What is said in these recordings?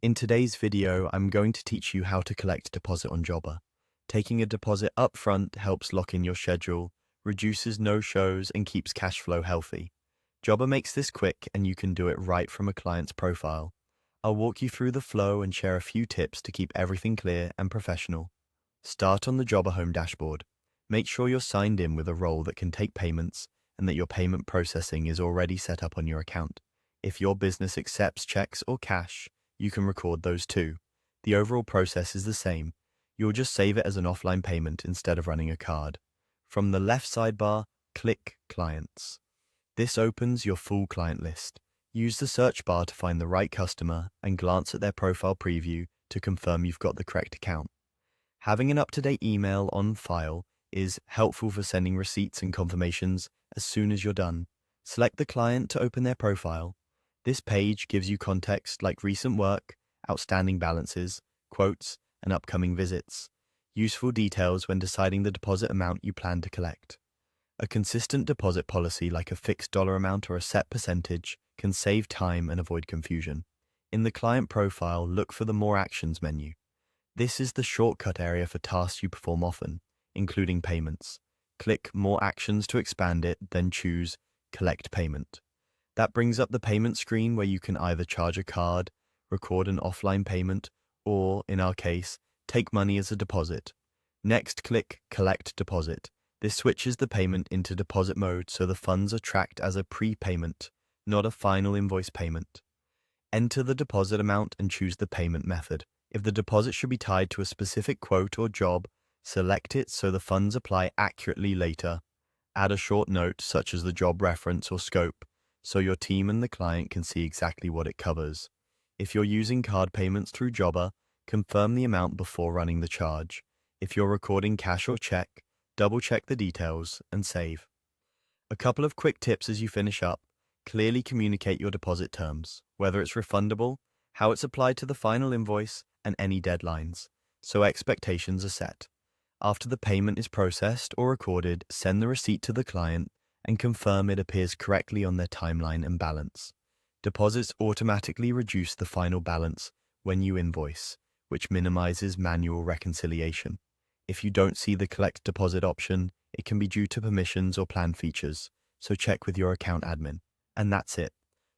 In today's video, I'm going to teach you how to collect deposit on Jobber. Taking a deposit up front helps lock in your schedule, reduces no-shows, and keeps cash flow healthy. Jobber makes this quick, and you can do it right from a client's profile. I'll walk you through the flow and share a few tips to keep everything clear and professional. Start on the Jobber home dashboard. Make sure you're signed in with a role that can take payments and that your payment processing is already set up on your account. If your business accepts checks or cash, you can record those too. The overall process is the same. You'll just save it as an offline payment instead of running a card. From the left sidebar, click Clients. This opens your full client list. Use the search bar to find the right customer and glance at their profile preview to confirm you've got the correct account. Having an up-to-date email on file is helpful for sending receipts and confirmations as soon as you're done. Select the client to open their profile. This page gives you context like recent work, outstanding balances, quotes, and upcoming visits. Useful details when deciding the deposit amount you plan to collect. A consistent deposit policy like a fixed dollar amount or a set percentage can save time and avoid confusion. In the client profile, look for the More Actions menu. This is the shortcut area for tasks you perform often, including payments. Click More Actions to expand it, then choose Collect Payment. That brings up the payment screen where you can either charge a card, record an offline payment, or, in our case, take money as a deposit. Next, click Collect Deposit. This switches the payment into deposit mode so the funds are tracked as a prepayment, not a final invoice payment. Enter the deposit amount and choose the payment method. If the deposit should be tied to a specific quote or job, select it so the funds apply accurately later. Add a short note such as the job reference or scope, so your team and the client can see exactly what it covers. If you're using card payments through Jobber, confirm the amount before running the charge. If you're recording cash or check, double-check the details and save. A couple of quick tips as you finish up. Clearly communicate your deposit terms, whether it's refundable, how it's applied to the final invoice, and any deadlines, so expectations are set. After the payment is processed or recorded, send the receipt to the client and confirm it appears correctly on their timeline and balance. Deposits automatically reduce the final balance when you invoice, which minimizes manual reconciliation. If you don't see the collect deposit option, it can be due to permissions or plan features, so check with your account admin. And that's it.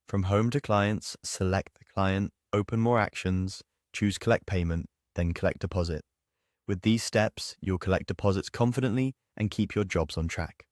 From home to clients, select the client, open More Actions, choose Collect Payment, then Collect Deposit. With these steps, you'll collect deposits confidently and keep your jobs on track.